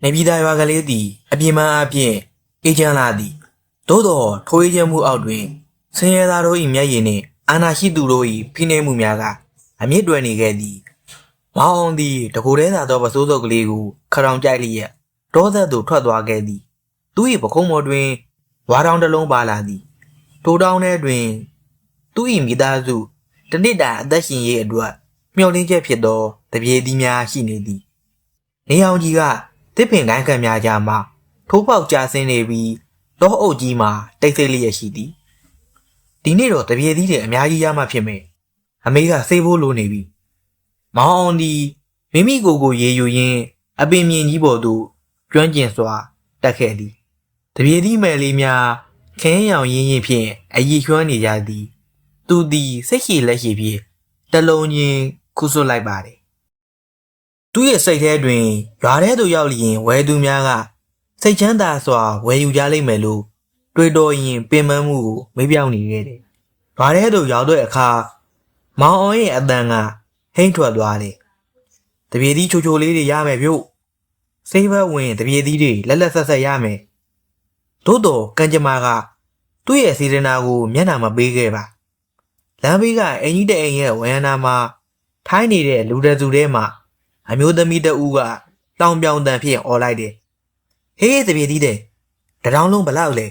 နေပြည်တော်ရွာကလေးသည်အပြင်းမအပြင်းအေးချမ်းလာသည်သို့တော်ထိုးအေးချမ်းမှုအောက်တွင်ဆင်းရဲသားတို့၏မျက်ရည်နှင့်အာဏာရှိသူတို့၏ဖိနှိပ်မှုများကအမြင့်တွယ်နေခဲ့သည်မောင်အောင်သည်တကူတဲသာသောပစိုးစုပ်ကလေးကိုခရောင်ကြိုက်လျက်တောသက်သို့ထွက်သွားခဲ့သည်သူ၏ပခုံးပေါ်တွင်ဝါတောင်တစ်လုံးပါလာသည်ထိုတောင်ထဲတွင်သူ၏မိသားစုတစ်နှစ်တာအသက်ရှင်ရေးအတွက်မျှော်လင့်ချက်ဖြစ်သောတပြေသီးများရှိနေသည်နေအောင်ကြီးကတစ်ပင်ကိုင်းကံများကြားမှထိုးပေါက်ကျဆင်းနေပြီးတောအုပ်ကြီးမှာတိတ်ဆိတ်လျက်ရှိသည်ဒီနေ့တော့တပြေသီးတွေအများကြီးရမှဖြစ်မယ်အမေကစေးဖို့လိုနေပြီမောင်အောင်ဒီမိမိကိုယ်ကိုရေယူရင်းအပင်မြင်ကြီးပေါ်သို့ကျွမ်းကျင်စွာတက်ခဲ့သည်တပြေသီးမယ်လေးများခင်းရောင်ရင်းရင်ဖြင့်အည်ရွှမ်းနေကြသည်သူသည်စိတ်ရှိလက်ရှိဖြင့်တလုံးချင်းခုဆွတ်လိုက်ပါတယ်သူရဲ့စိတ်ထဲတွင်ရွာထဲသို့ရောက်လျင်ဝဲသူများကစိတ်ချမ်းသာစွာဝယ်ယူကြလိမ့်မယ်လို့တွေးတောရင်ပင်ပန်းမှုကိုမေးပြောင်းနေခဲ့တယ်ရွာထဲသို့ရောက်တဲ့အခါမောင်အောင်ရဲ့အတန်ကဟိမ့်ထွက်သွားတယ်တပြေသီးချိုချိုလေးတွေရမယ်ပြုတ်စိတ်ဘက်ဝင်တပြေသီးတွေလက်လက်ဆက်ဆက်ရမယ်သို့တော်ကံကြမ္မာကသူ့ရဲ့စေတနာကိုမျက်နှာမပေးခဲ့ပါလမ်းဘေးကအင်ကြီးတဲ့အိမ်ရဲ့ဝရဏမှာထိုင်းနေတဲ့လူတစုထဲမှာအမျိုးသမီးတဦးကတောင်ပြောင်တန်ဖြင့်អော်လိုက်တယ်ဟေးတပြေသီးတဲ့တထောင်လုံးဘလောက်လဲ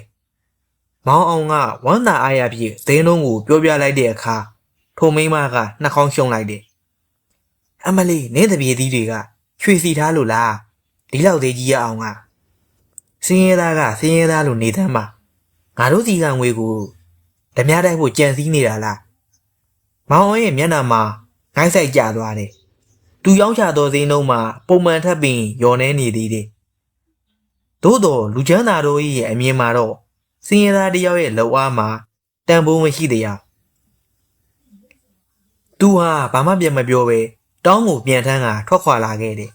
မောင်အောင်ကဝမ်းသာအားရဖြင့်ဇင်းလုံးကိုပြောပြလိုက်တဲ့အခါထိုမိန်းမကနှာခေါင်းရှုံလိုက်တယ်အမလေးနင်းတပြေသီးတွေကရွှေစီထားလို့လားဒီလောက်သေးကြီးရအောင်ကစင်းရဲသားကစင်းရဲသားလို့နေသမ်းမှာငါတို့စီကငွေကိုဓမြတိုက်ဖို့ကြံစည်နေတာလားမောင်အောင်ရဲ့မျက်နှာမှာငိုင်းဆိုင်ကျသွားတယ်သူရောင်းချသောဈေးနှုန်းမှာပုံမှန်ထပ်ပင်လျော်နေနေသေးတယ်သို့တော်လူချမ်းသာတို့ရဲ့အမြင်မှာတော့စင်းရဲသားတယောက်ရဲ့လောက်အားမှာတန်ဖိုးမရှိတရားသူဟာဘာမှပြန်မပြောပဲတောင်းကိုပြန်ထမ်းကထွက်ခွာလာခဲ့တယ်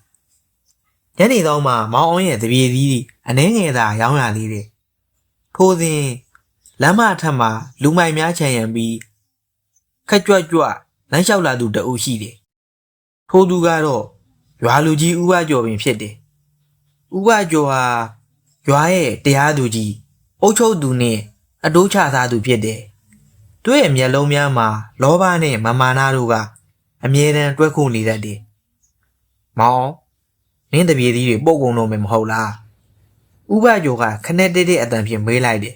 ညနေတော့မှမောင်အောင်ရဲ့တပြေသီးအနှဲငယ်သာရောင်းရသေးတယ်ထိုစဉ်လမ်းမထက်မှာလူမိုက်များခြံရံပြီးခက်ကြွကြွလမ်းလျှောက်လာသူတအုပ်ရှိတယ်ထိုသူကတော့ရွာလူကြီးဥပကျော်ပင်ဖြစ်တယ်ဥပကျော်ဟာရွာရဲ့တရားသူကြီးအုပ်ချုပ်သူနဲ့အတိုးချသားသူဖြစ်တယ်သူ့ရဲ့မျက်လုံးများမှာလောဘနဲ့မမာနတို့ကအမြဲတမ်းတွဲခုနေတတ်တယ်မောင်နင်းတပြေသီးတွေပုတ်ကုန်တော့မယ်မဟုတ်လားဥပကျော်ကခနဲ့တဲတဲ့အတန်ဖြင့်မေးလိုက်တယ်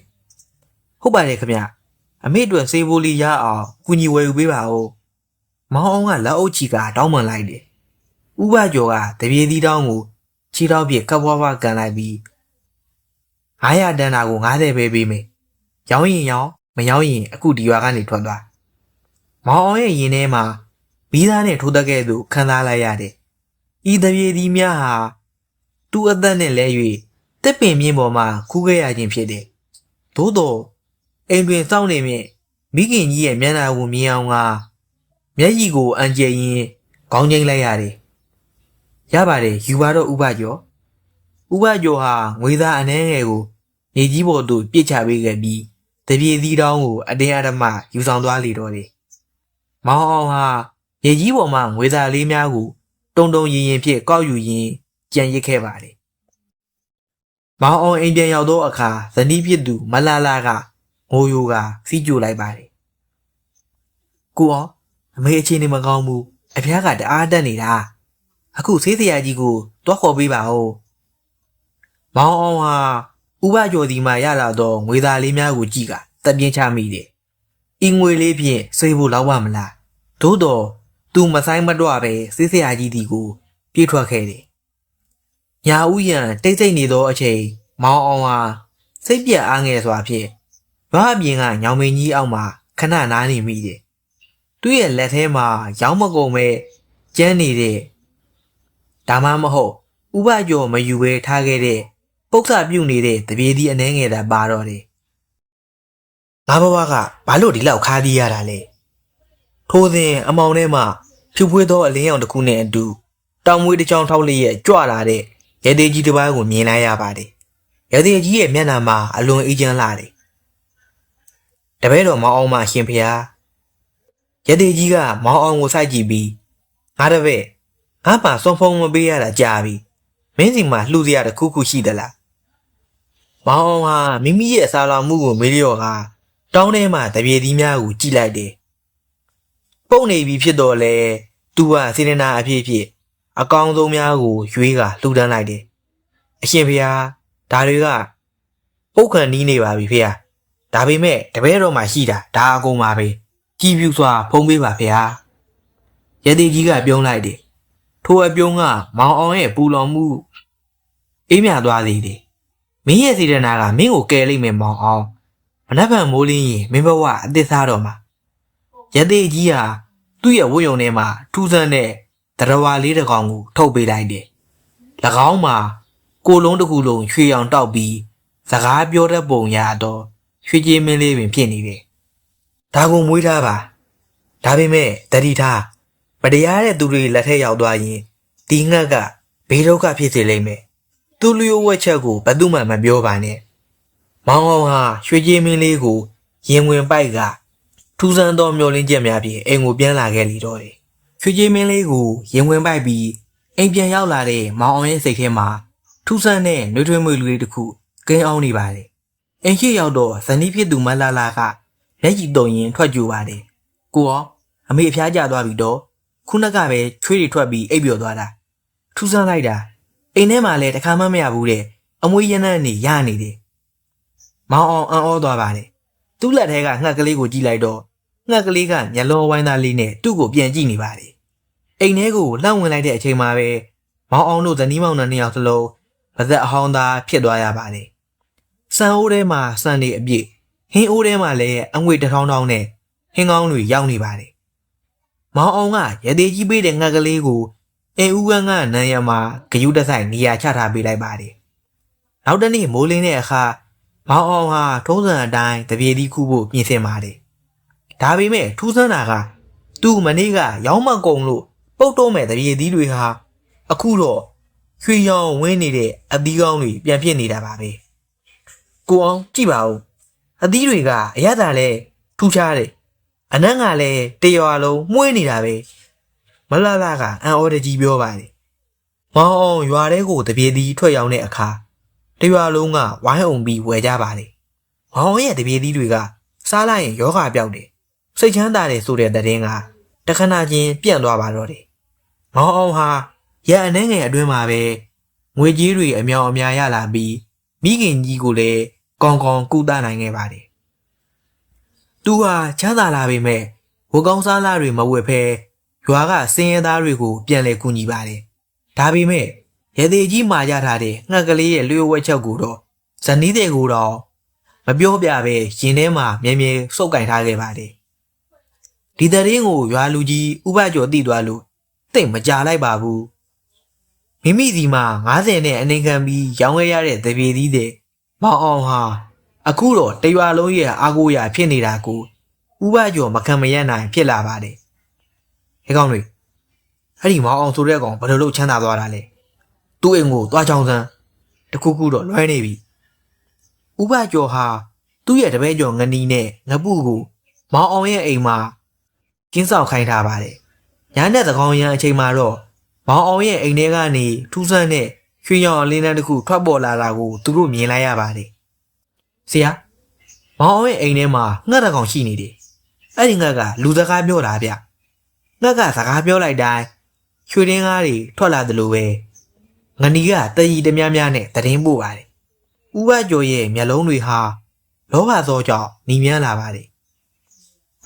ဟုတ်ပါတယ်ခင်ဗျအမေအတွက်စေးဖိုးလေးရအောင်ကူညီဝယ်ယူပေးပါဦးမောင်အောင်ကလက်အုပ်ချီကတောင်းပန်လိုက်တယ်ဥပကျော်ကတပြေသီးတောင်းကိုခြေထောက်ပြကပ်ပွားပွားကန်လိုက်ပြီး900တန်းတာကို90ပဲပေးမယ်ရောင်းရင်ရောင်းမရောင်းရင်အခုဒီရွာကနေထွက်သွားမောင်အောင်ရဲ့ရင်ထဲမှာဘီးသားနဲ့ထိုးတက်ကဲ့သို့ခံစားလိုက်ရတယ်ဤတပြေသီးများဟာသူ့အသက်နဲ့လဲ၍တစ်ပင်မြင့်ပေါ်မှာခူးခဲ့ရခြင်းဖြစ်တယ်သို့တော်အိမ်တွင်စောင့်နေမြင့်မိခင်ကြီးရဲ့မျက်နှာကိုမြင်အောင်ကမျက်ရည်ကိုအန်ကျဲရင်ခေါင်းငိမ့်လိုက်ရတယ်ရပါတယ်ယူပါတော့ဥပကျော်ဥပကျော်ဟာငွေသားအနှဲငယ်ကိုမြေကြီးပေါ်သို့ပြစ်ချပေးခဲ့ပြီးတပြေသီးတောင်းကိုအတင်းအဓမ္မယူဆောင်သွားလေတော့တယ်မောင်အောင်ဟာမြေကြီးပေါ်မှာငွေသားလေးများကိုတုံတုံရင်ရင်ဖြင့်ကောက်ယူရင်းကြံရစ်ခဲ့ပါတယ်မောင်အောင်အိမ်ပြန်ရောက်သောအခါဇနီးဖြစ်သူမလာလာကငိုယိုကစီးကြိုလိုက်ပါတယ်ကိုအောင်အမေအခြေအနေမကောင်းဘူးအဖျားကတအားတက်နေတာအခုဆေးဆရာကြီးကိုတွားခေါ်ပေးပါဦးမောင်အောင်ဟာဥပကျော်ဒီမှာရလာတော့ငွေသားလေးများကိုကြည့်ကတက်ပြင်းချမိတယ်အင်းငွေလေးဖြင့်ဆေးဖို့လောက်ပါမလားသို့တော့သူမဆိုင်မတော့ပဲဆေးဆရာကြီးဒီကိုပြေးထွက်ခဲ့တယ်ညာဥယံတိတ်ဆိတ်နေသောအချိန်မောင်အောင်ဟာစိတ်ပြက်အားငယ်စွာဖြင့်ရွာအပြင်ကညောင်မင်းကြီးအောက်မှာခဏနားနေမိတယ်သူ့ရဲ့လက်ထဲမှာရောင်းမကုန်ပဲကျန်းနေတဲ့ဒါမှမဟုတ်ဥပကျော်မယူဘဲထားခဲ့တဲ့ပုတ်ဆပြုတ်နေတဲ့တပြေသီးအနှဲငယ်သာပါတော့တယ်ငါဘဝကဘာလို့ဒီလောက်ခါးသီးရတာလဲထိုစဉ်အမောင်ထဲမှာဖြူဖွေးသောအလင်းရောင်တစ်ခုနဲ့အတူတောင်မွေးတစ်ချောင်းထောက်လျက်ကြွလာတဲ့ရဲသေးကြီးတစ်ပါးကိုမြင်လိုက်ရပါတယ်ရဲသေးကြီးရဲ့မျက်နှာမှာအလွန်အေးချမ်းလာတယ်တပည့်တော်မောင်အောင်မရှင်ဖျားရဲသေးကြီးကမောင်အောင်ကိုစိုက်ကြည့်ပြီးငါတပည့်ငါ့မှာစွန်ဖုံမပေးရတာကြာပြီ မင်းစီမှာလှူစရာတစ်ခုခုရှိသလားမောင်အောင်ဟာမိမိရဲ့ဆာလောင်မှုကိုမေးလျော့ကတောင်းထဲမှာတပြေသီးများကိုကြည့်လိုက်တယ်ပုတ်နေပြီဖြစ်တော့လေသူကစေတနာအဖြစ်ဖြစ်အကောင်ဆုံးများကိုရွေးကလှူဒန်းလိုက်တယ်အရှင်ဖေဟာဒါတွေကပုတ်ခံနီးနေပါပြီဖေဟာဒါပေမဲ့တပည့်တော်မှရှိတာဒါအကုန်ပါပဲကြည်ပြူစွာဖုံးပေးပါဖေဟာရသေးကြီးကပြုံးလိုက်တယ်ထိုအပြုံးကမောင်အောင်ရဲ့ပူလောင်မှုအေးမြသွားသေးတယ်မင်းရဲ့စေတနာကမင်းကိုကယ်လိုက်မယ်မောင်အောင်မနှက်ဖန်မိုးလင်းရင်မင်းဘဝအသစ်စားတော့မှာရသေးကြီးဟာသူ့ရဲ့ဝတ်ရုံထဲမှာထူးဆန်းတဲ့တရဝါလေးတစ်ကောင်ကိုထုတ်ပေးလိုက်တယ်၎င်းမှာကိုလုံးတစ်ခုလုံးရွှေရောင်တောက်ပြီးစကားပြောတတ်ပုံရတော့ရွှေကြေးမင်းလေးပင်ဖြစ်နေတယ်ဒါကိုမွေးထားပါဒါပေမဲ့တတိထားမတရားတဲ့သူတွေလက်ထက်ရောက်သွားရင်ဒီငှက်ကဘေးဒုက္ခဖြစ်စေလိမ့်မယ်သူ့လျှို့ဝှက်ချက်ကိုဘယ်သူမှမပြောပါနဲ့မောင်အောင်ဟာရွှေကြေးမင်းလေးကိုရင်ဝင်ပိုက်ကထူးဆန်းသောမျောလင်းချက်များဖြင့်အိမ်ကိုပြန်လာခဲ့လေတော့တယ်ရွှေကြေးမင်းလေးကိုရင်ဝင်ပိုက်ပြီးအိမ်ပြန်ရောက်လာတဲ့မောင်အောင်ရဲ့စိတ်ထဲမှာထူးဆန်းတဲ့နှွေးထွေးမွေလူလေးတစ်ခုကင်းအောင်နေပါတယ်အိမ်ရှိရောက်တော့ဇနီးဖြစ်သူမလာလာကလက်ကြီးတုံရင်ထွက်ကြူပါတယ်ကိုရောအမေအဖျားကျသွားပြီတော့ခုနကပဲချွေးတွေထွက်ပြီးအိပ်ပျော်သွားတာထူးဆန်းလိုက်တာအိမ်ထဲမှာလည်းတခါမှမရဘူးတဲ့အမွေးရနံ့နေရနေတယ်မောင်အောင်အံ့ဩသွားပါတယ်သူ့လက်ထဲကငှက်ကလေးကိုကြည့်လိုက်တော့ငှက်ကလေးကမျက်လုံးဝိုင်းသားလေးနဲ့သူ့ကိုပြန်ကြည့်နေပါတယ်အိမ်ထဲကိုလှမ်းဝင်လိုက်တဲ့အချိန်မှာပဲမောင်အောင်တို့ဇနီးမောင်နှံနှစ်ယောက်စလုံးပါဇက်အဟောင်းသားဖြစ်သွားရပါတယ်စံအိုးထဲမှာစံနေအပြည့်ဟင်းအိုးထဲမှာလည်းအငွေတစ်ထောင်းထောင်းနဲ့ဟင်းကောင်းတွေရောက်နေပါတယ်မောင်အောင်ကရသေးကြီးပေးတဲ့ငှက်ကလေးကိုအိမ်ဦးကန်းကနန်းရမှာဂယုတဆိုင်နေရာချထားပေးလိုက်ပါတယ်နောက်တနေ့မိုးလင်းတဲ့အခါမောင်အောင်ဟာထုံးစံအတိုင်းတပြေသီးခုဖို့ပြင်ဆင်ပါတယ်ဒါပေမဲ့ထူးဆန်းတာကသူ့မနေ့ကရောင်းမကုန်လို့ပုတ်တော့မဲ့တပြေသီးတွေဟာအခုတော့ရွှေရောင်ဝင်းနေတဲ့အသီးကောင်းတွေပြန်ဖြစ်နေတာပါပဲကိုအောင်ကြည့်ပါဦးအသီးတွေကအရသာလဲထူးခြားတယ်အနံ့ကလည်းတရွာလုံးမှုေးနေတာပဲမလှလှကအံ့ဩတကြီးပြောပါတယ်မောင်အောင်ရွာထဲကိုတပြေသီးထွက်ရောက်တဲ့အခါတရွာလုံးကဝိုင်းအောင်ပြီးဝယ်ကြပါတယ်မောင်အောင်ရဲ့တပြေသီးတွေကစားလိုက်ရင်ယောဂပြောက်တယ်စိတ်ချမ်းသာတယ်ဆိုတဲ့သတင်းကတခဏချင်းပြန့်သွားပါတော့တယ်မောင်အောင်ဟာရအနှဲငယ်အတွင်းမှာပဲငွေကြေးတွေအမြောင်အများရလာပြီးမိခင်ကြီးကိုလည်းကောင်းကောင်းကုသနိုင်ခဲ့ပါတယ်သူဟာချမ်းသာလာပေမဲ့ဝကောင်းစားလာတွေမဝယ်ဖဲရွာကစင်းရဲသားတွေကိုပြန်လဲကူညီပါတယ်ဒါပေမဲ့ရသေးကြီးမာရထားတဲ့ငှက်ကလေးရဲ့လျှို့ဝှက်ချက်ကိုတော့ဇနီးတဲ့ကိုတော့မပြောပြပဲရင်ထဲမှာမြဲမြဲစုပ်ကင်ထားခဲ့ပါတယ်ဒီတရင်ကိုရွာလူကြီးဥပကျော်သိသွားလို့တိတ်မကြလိုက်ပါဘူးမိမိစီမှာ90နဲ့အနေခံပြီးရောင်းခဲ့ရတဲ့တပြေသီးတဲ့မောင်အောင်ဟာအခုတော့တရွာလုံးရဲ့အာကိုရာဖြစ်နေတာကိုဥပကျော်မခံမရနိုင်ဖြစ်လာပါတယ်ဟဲ့ကောင်တွေအဲ့ဒီမောင်အောင်ဆိုတဲ့ကောင်ဘယ်လိုလုပ်ချမ်းသာသွားတာလဲသူ့အိမ်ကိုသွားချောင်းစမ်းတခုခုတော့လွှဲနေပြီဥပကျော်ဟာသူ့ရဲ့တပည့်ကျော်ငနီးနဲ့ငပုကိုမောင်အောင်ရဲ့အိမ်မှာကင်းဆောင်ခိုင်းထားပါတယ်ညနေသကောင်ရန်အချိန်မှာတော့မောင်အောင်ရဲ့အိမ်ထဲကနေထူးဆန်းတဲ့ရွှေရောင်အလင်းတန်းတစ်ခုထွက်ပေါ်လာတာကိုသူတို့မြင်လိုက်ရပါတယ်ဆရာမောင်အောင်ရဲ့အိမ်ထဲမှာငှက်တကောင်ရှိနေတယ်အဲ့ဒီငှက်ကလူစကားပြောတာဗျငှက်ကစကားပြောလိုက်တိုင်းရွှေတင်းကားတွေထွက်လာတယ်လို့ပဲငနီကတည်ရည်တများများနဲ့တည်င်းပို့ပါတယ်ဥပကျော်ရဲ့မျက်လုံးတွေဟာလောဘသောကြောင့်နီမြန်းလာပါတယ်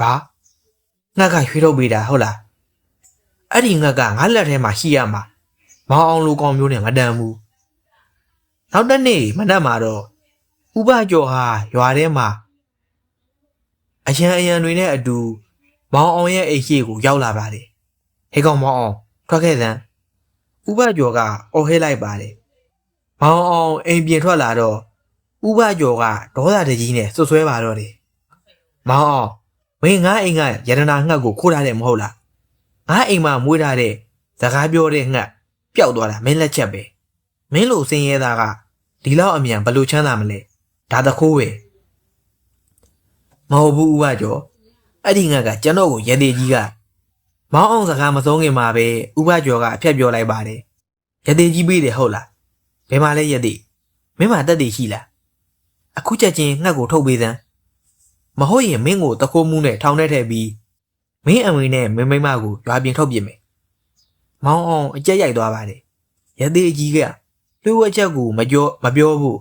ဘာငှက်ကရွှေထုတ်ပေးတာဟုတ်လားအဲ့ဒီငှက်ကငါလက်ထဲမှာရှိရမှာမောင်အောင်လူကောင်မျိုးနဲ့မတန်ဘူးနောက်တစ်နေ့မနက်မှာတော့ဥပကျော်ဟာရွာထဲမှာအရန်တွေနဲ့အတူမောင်အောင်ရဲ့အိမ်ရှိကိုရောက်လာပါတယ်ဟဲ့ကောင်မောင်အောင်ထွက်ခဲ့စမ်းဥပကျော်ကအော်ဟဲလိုက်ပါတယ်မောင်အောင်အိမ်ပြင်ထွက်လာတော့ဥပကျော်ကဒေါသတကြီးနဲ့ဆွဆွဲပါတော့တယ်မောင်အောင်မင်းငါအိမ်ကရတနာငှက်ကိုခိုးထားတယ်မဟုတ်လားငါအိမ်မှာမွေးထားတဲ့စကားပြောတဲ့ငှက်ပျောက်သွားတာမင်းလက်ချက်ပဲမင်းလိုစင်ရဲသားကဒီလောက်အမြန်ဘယ်လိုချမ်းသာမလဲဒါတခိုးပဲမဟုတ်ဘူးဥပကျော်အဲ့ဒီငှက်ကကျွန်တော်ကိုရသေးကြီးကမောင်းအောင်စကားမဆုံးခင်မှာပဲဥပကျော်ကအဖြတ်ပြောလိုက်ပါတယ်ရသေးကြီးပေးတယ်ဟုတ်လား ဘယ်မှာလဲရက်သည်မင်းမတက်တည်ရှိလားအခုချက်ချင်းငှက်ကိုထုတ်ပေးစမ်းမဟုတ်ရင်မင်းကိုတခိုးမှုနဲ့ထောင်ထဲထည့်ပြီးမင်းအမွေနဲ့မင်းမိမကိုရွာပြင်ထုတ်ပြစ်မယ်မောင်အောင်အကြက်ရိုက်သွားပါတယ်ရက်သည်အကြီးကလှုပ်ဝက်ချက်ကိုမပြောဖို့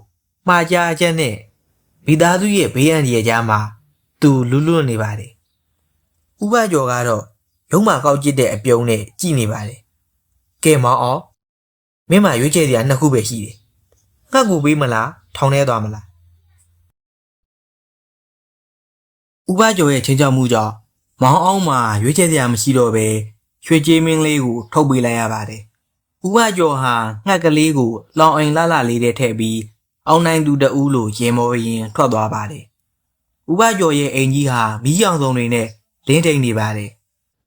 မှားကြအချက်နဲ့မိသားစုရဲ့ဘေးအန္တရာယ်ကြားမှာသူလွတ်လွတ်နေပါတယ်ဥပကျော်ကတော့ရုံးမှာကောက်ကျစ်တဲ့အပြုံးနဲ့ကြည်နေပါတယ်ကဲမောင်အောင်မင်းမရွေးချယ်စရာနှစ်ခုပဲရှိတယ်ငှက်ကိုပေးမလားထောင်ထဲသွားမလားဥပကျော်ရဲ့ချင်းချောက်မှုကြောင့်မောင်အောင်မှာရွေးချယ်စရာမရှိတော့ပဲရွှေကြေးမင်းလေးကိုထုတ်ပေးလိုက်ရပါတယ်ဥပကျော်ဟာငှက်ကလေးကိုလောင်အိမ်လှလှလေးထဲထည့်ပြီးအောင်နိုင်သူတဦးလိုရင်မောရင်ထွက်သွားပါတယ်ဥပကျော်ရဲ့အိမ်ကြီးဟာမီးရောင်စုံတွေနဲ့လင်းထိန်နေပါတယ်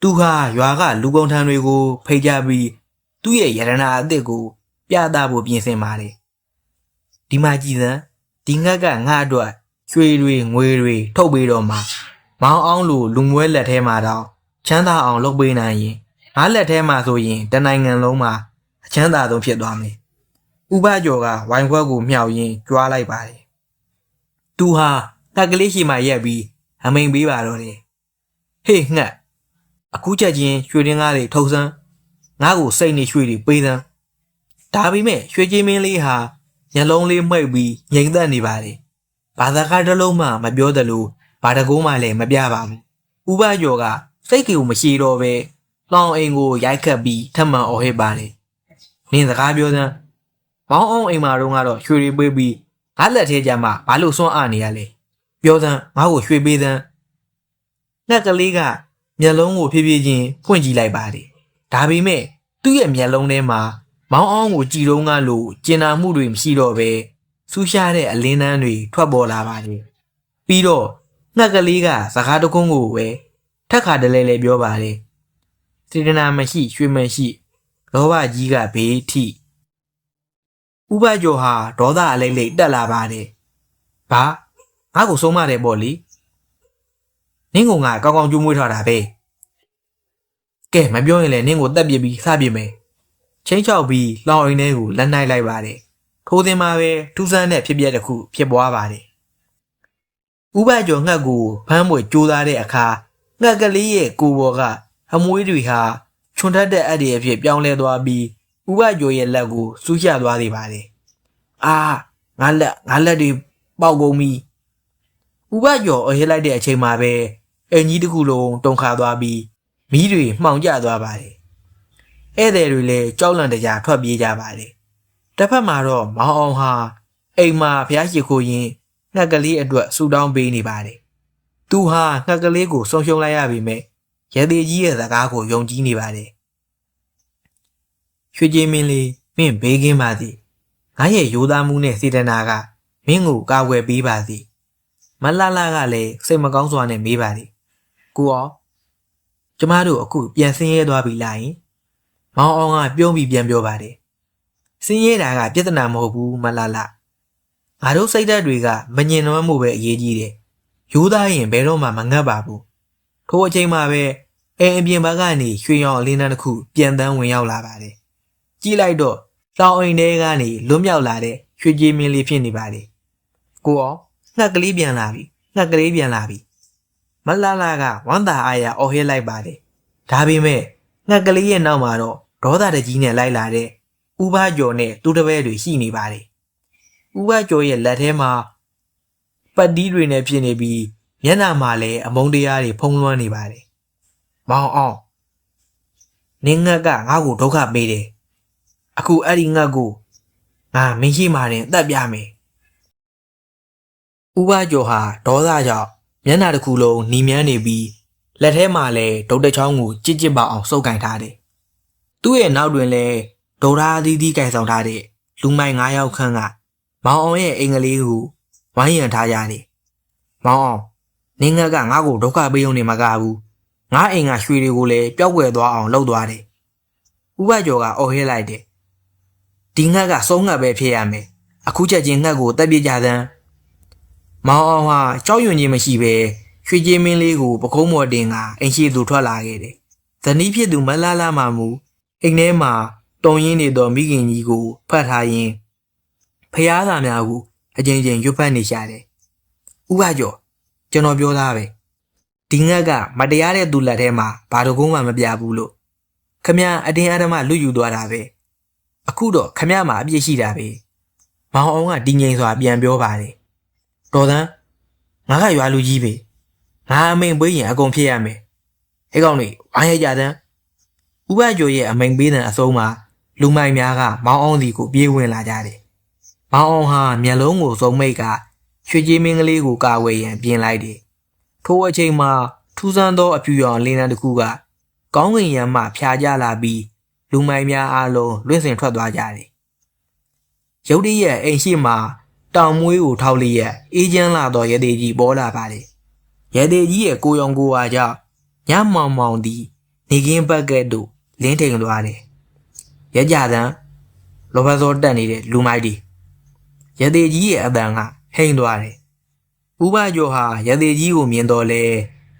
သူဟာရွာကလူကုန်ထမ်းတွေကိုဖိတ်ကြပြီးသူ့ရဲ့ရတနာအသစ်ကိုပြသဖို့ပြင်ဆင်ပါတယ်ဒီမှာကြည်စမ်းဒီငှက်ကငါ့အတွက်ရွှေတွေငွေတွေထုတ်ပေးတော့မှာမောင်အောင်လိုလူမွဲလက်ထဲမှာတော့ချမ်းသာအောင်လုပ်ပေးနိုင်ရင်ငါလက်ထဲမှာဆိုရင်တနိုင်ငံလုံးမှာအချမ်းသာဆုံးဖြစ်သွားမယ်ဥပကျော်ကဝိုင်ခွက်ကိုမြောက်ရင်းကြွားလိုက်ပါတယ်သူဟာငှက်ကလေးရှိမှရက်ပြီးအမိန်ပေးပါတော့တယ်ဟေးငှက်အခုချက်ချင်းရွှေတင်းကားတွေထုတ်စမ်းငါ့ကိုစိတ်နဲ့ရွှေတွေပေးစမ်းဒါပေမဲ့ရွှေကြီးမင်းလေးဟာညလုံးလေးမှိတ်ပြီးငြိမ်သက်နေပါတယ်ဘာသာကားတစ်လုံးမှမပြောသလိုဘာတကုံးမှလည်းမပြပါဘူးဥပကျော်ကစိတ်ကိုမရှိတော့ပဲလောင်အိမ်ကိုရိုက်ခတ်ပြီးထမှန်အော်ဟစ်ပါတယ်နင်းစကားပြောစမ်းမောင်းအောင်အိမ်မှာတော့ကတော့ရွှေတွေပေးပြီးငါလက်ထဲကျမှဘာလို့စွန့်အားနေရလဲပြောစမ်းငါ့ကိုရွှေပေးစမ်းငှက်ကလေးကမျက်လုံးကိုဖြည်းဖြည်းချင်းဖွင့်ကြည့်လိုက်ပါတယ်ဒါပေမဲ့သူ့ရဲ့မျက်လုံးထဲမှာမောင်းအောင်ကိုကြည်တုံးကလို့ကျင်နာမှုတွေမရှိတော့ပဲဆူရှားတဲ့အလင်းနှန်းတွေထွက်ပေါ်လာပါတယ်ပြီးတော့ငှက်ကလေးကစကားတကုန်းကိုပဲထက်ခါတလဲလဲပြောပါတယ်စေတနာမရှိရွှေမရှိလောဘကြီးကဘေးထိဥပကျော်ဟာဒေါသအလိမ့်လိမ့်တက်လာပါတယ်ဘာငါ့ကိုဆုံးမတယ်ပေါ့လေနင်းကငါကောင်းကောင်းကြိုးမွေးထားတာပဲကဲမပြောရင်လည်းနင်းကိုတက်ပြစ်ပြီးစပြစ်မယ်ချင်းချောက်ပြီးလောင်အိမ်ထဲကိုလက်နိုင်လိုက်ပါတယ်ထိုးစင်မှာပဲထူးဆန်းတဲ့ဖြစ်ပျက်တစ်ခုဖြစ်ပွားပါတယ်ဥပကျော်ငှက်ကိုဖမ်းမွေကြိုးစားတဲ့အခါငှက်ကလေးရဲ့ကိုယ်ပေါ်ကအမွှေးတွေဟာချွန်ထက်တဲ့အက်တွေအဖြစ်ပြောင်းလဲသွားပြီးဥပကျော်ရဲ့လက်ကိုစူးချသွားသေးပါတယ်အာငါလက်တွေပေါက်ကုန်ပြီဥပကျော်အဟစ်လိုက်တဲ့အချိန်မှာပဲအင်ကြီးတစ်ခုလုံးတုန်ခါသွားပြီးမီးတွေမှောင်ကျသွားပါတယ်ဧည့်သည်တွေလည်းကြောက်လန့်တကြားထွက်ပြေးကြပါတယ်တစ်ဖက်မှာတော့မောင်အောင်ဟာအိမ်မှာဖျားရှိခိုးရင်းငှက်ကလေးအတွက်ဆူတောင်းပေးနေပါတယ်သူဟာငှက်ကလေးကိုဆုံးရှုံးလိုက်ရပြီမဲ့ရသေးကြီးရဲ့စကားကိုယုံကြည်နေပါတယ်ရွှေကြီးမင်းလေးမင်းဘေးကင်းပါသည်ငါရဲ့ရိုးသားမှုနဲ့စေတနာကမင်းကိုကာကွယ်ပေးပါသည်မလှလှကလည်းစိတ်မကောင်းစွာနဲ့မေးပါသည်ကိုအောင်ကျမတို့အခုပြန်ဆင်းရဲသွားပြီလားယင်မောင်အောင်ကပြုံးပြီးပြန်ပြောပါတယ်ဆင်းရဲတာကပြဿနာမဟုတ်ဘူးမလှလှငါတို့စိတ်ဓာတ်တွေကမငြင်နွမ်းမှုပဲအရေးကြီးတယ်ရိုးသားရင်ဘယ်တော့မှမငတ်ပါဘူးထိုအချိန်မှာပဲအိမ်အပြင်ဘက်ကနေရွှေရောင်အလင်းတန်းတစ်ခုပြန်တန်းဝင်ရောက်လာပါတယ်ကြည့်လိုက်တော့လောင်အိမ်ထဲကနေလွတ်မြောက်လာတဲ့ရွှေကြီးမင်းလေးဖြစ်နေပါတယ်ကိုအောင်ငှက်ကလေးပြန်လာပြီငှက်ကလေးပြန်လာပြီမလှလှကဝမ်းသာအားရအော်ဟစ်လိုက်ပါတယ်ဒါပေမဲ့ငှက်ကလေးရဲ့နောက်မှာတော့ဒေါသတကြီးနဲ့လိုက်လာတဲ့ဥပကျော်နဲ့သူ့တပည့်တွေရှိနေပါတယ်ဥပကျော်ရဲ့လက်ထဲမှာပတ်တီးတွေနဲ့ဖြစ်နေပြီးမျက်နှာမှာလည်းအမုန်းတရားတွေဖုံးလွှမ်းနေပါတယ်မောင်အောင်နင်းငှက်ကငါ့ကိုဒုက္ခပေးတယ်အခုအဲ့ဒီငှက်ကိုငါမင်းရှိမှတင်အသက်ပြမယ်ဥပကျော်ဟာဒေါသကြောင့်မျက်နှာတစ်ခုလုံးနီမြန်းနေပြီးလက်ထဲမှာလည်းဒုတ်တချောင်းကိုကြစ်ကြစ်ပေါအောင်စုပ်ကင်ထားတယ်သူ့ရဲ့နောက်တွင်လည်းဒေါ်ရာအသီးသီးကင်ဆောင်ထားတဲ့လူမိုက်9ယောက်ခန့်ကမောင်အောင်ရဲ့အင်္ဂလိပ်ကိုဝိုင်းရံထားကြတယ်မောင်အောင်နင်းငှက်ကငါ့ကိုဒုက္ခပေးုံနေမှာကဘူးငါအိမ်ကရွှေတွေကိုလည်းပျောက်ကွယ်သွားအောင်လုပ်သွားတယ်ဥပကျော်ကအော်ဟစ်လိုက်တယ်ဒီငှက်ကဆုံးငှက်ပဲဖြစ်ရမယ်အခုချက်ချင်းငှက်ကိုတက်ပြစ်ကြသမ်းမောင်အောင်ဟာကြောက်ရွံ့ခြင်းမရှိဘဲရွှေကြီးမင်းလေးကိုပကုံးမော်တင်ကအိမ်ရှိသူထွက်လာခဲ့တယ်ဇနီးဖြစ်သူမလှလှမှမူအိမ်ထဲမှာတုံရင်းနေသောမိခင်ကြီးကိုဖတ်ထားရင်း ဖျားသားများကိုအချင်းချင်းရွတ်ဖတ်နေကြတယ်ဥပကျော်ကျွန်တော်ပြောသားပဲဒီငက်ကမတရားတဲ့သူလက်ထဲမှာဘာတကုန်းမှမပြဘူးလို့ခမရအတင်းအဓမ္မလွတ်ယူသွားတာပဲအခုတော့ခမရမှာအပြစ်ရှိတာပဲမောင်အောင်ကဒီငိမ်စွာပြန်ပြောပါတယ်တော်သန်းငါကရွာလူကြီးပဲငါအမိန်ပေးရင်အကုန်ဖြစ်ရမယ်အဲ့ကောင်လေးဝိုင်းရကြတဲ့ဥပကျော်ရဲ့အမိန်ပေးတဲ့အဆုံးမှာလူမိုက်များကမောင်အောင်စီကိုပြေးဝင်လာကြတယ်မောင်အောင်ဟာမျက်လုံးကိုစုံမိတ်ကရွှေကြီးမင်းကလေးကိုကာဝယ်ရန်ပြင်လိုက်တယ်ထိုအချိန်မှာထူးဆန်းသောအဖြူရောင်လင်းနှန်းတစ်ခုကကောင်းကင်ယံမှဖြာကျလာပြီးလူမိုက်များအားလုံးလွင့်စင်ထွက်သွားကြတယ်ရုတ်တရက်အိမ်ရှိမှတောင်မွေးကိုထောက်လျက်အေးချမ်းလာသောရသေးကြီးပေါ်လာပါတယ်ရသေးကြီးရဲ့ကိုယုံကိုဝါကြောင့်ညမောင်မောင်သည်နေကင်းဘက်ကဲ့သို့လင်းထိန်သွားတယ်ရကြသံလောဘစောတက်နေတဲ့လူမိုက်ဒီရသေးကြီးရဲ့အတန်ကဟိန်သွားတယ်ဥပကျော်ဟာရသေးကြီးကိုမြင်တော့လေ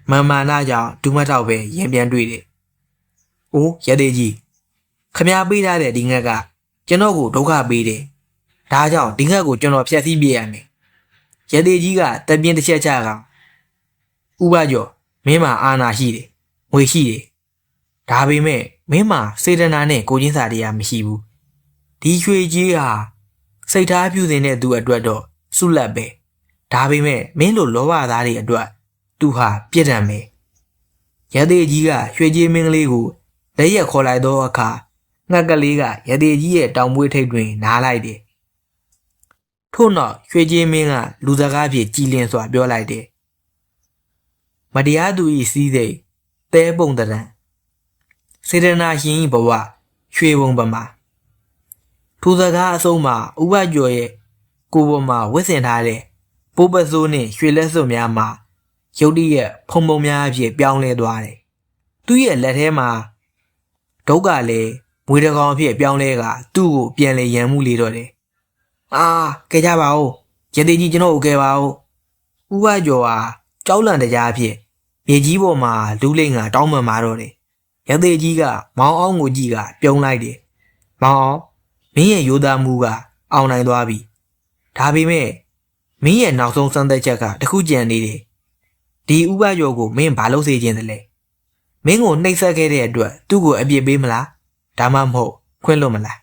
မန်မာနာကြောင့်ဒူးမထောက်ပဲရင်ပြန်တွေ့တယ်။အိုးရသေးကြီးခမည်းပေးထားတဲ့ဒီငက်ကကျွန်တော်ကိုဒုက္ခပေးတယ်။ဒါကြောင့်ဒီငက်ကိုကျွန်တော်ဖျက်ဆီးပြရမယ်။ရသေးကြီးကတပြင်းတစ်ချက်ချကဥပကျော်မင်းမှာအာနာရှိတယ်။ငွေရှိတယ်။ဒါပေမဲ့မင်းမှာစေတနာနဲ့ကိုချင်းစာတရားမရှိဘူး။ဒီရွှေကြီးဟာစိတ်ထားပြုနေတဲ့သူအတွက်တော့ဆုလက်ပဲ။ဒါပေမဲ့မင်းလိုလောဘသားတွေအတွက်သူဟာပြစ်ဒဏ်ပဲရသေးကြီးကရွှေကြီးမင်းကလေးကိုလက်ရက်ခေါ်လိုက်သောအခါငှက်ကလေးကရသေးကြီးရဲ့တောင်မွေးထိပ်တွင်နားလိုက်တယ်ထို့နောက်ရွှေကြီးမင်းကလူစကားဖြင့်ကြည်လင်စွာပြောလိုက်တယ်မတရားသူ၏စီးစိမ်သဲပုံတရံစေတနာရှင်၏ဘဝရွှေဘုံပမာထိုစကားအဆုံးမှာဥပကျော်ရဲ့ကိုယ်ပေါ်မှာဝတ်ဆင်ထားတဲ့ပိုးပစိုးနှင့်ရွှေလက်စွပ်များမှာရုတ်တရက်ဖုံဖုံများအဖြစ်ပြောင်းလဲသွားတယ်။သူ့ရဲ့လက်ထဲမှာဒုက္ခလည်းမွေးတကောင်အဖြစ်ပြောင်းလဲကသူ့ကိုပြန်လဲရန်မှုလေတော့တယ်။အာကဲကြပါဦး။ရသေးကြီးကျွန်တော်ကိုကဲပါဦး။ဥပကျော်ဟာကြောက်လန့်တရားအဖြစ်မြေကြီးပေါ်မှာလူလိမ့်ကတောင်းပန်มาတော့တယ်။ရသေးကြီးကမောင်အောင်ကိုကြီးကပြုံးလိုက်တယ်။မောင်အောင်မင်းရဲ့ရိုးသားမှုကအောင်နိုင်သွားပြီ။ဒါပေမဲ့မင်းရဲ့နောက်ဆုံးစမ်းသပ်ချက်ကတခုကြံနေတယ်ဒီဥပကျော်ကိုမင်းဘာလို့စေခြင်းတလဲမင်းကိုနှိပ်စက်ခဲ့တဲ့အတွက်သူ့ကိုအပြစ်ပေးမလားဒါမှမဟုတ်ခွင့်လွတ်မလား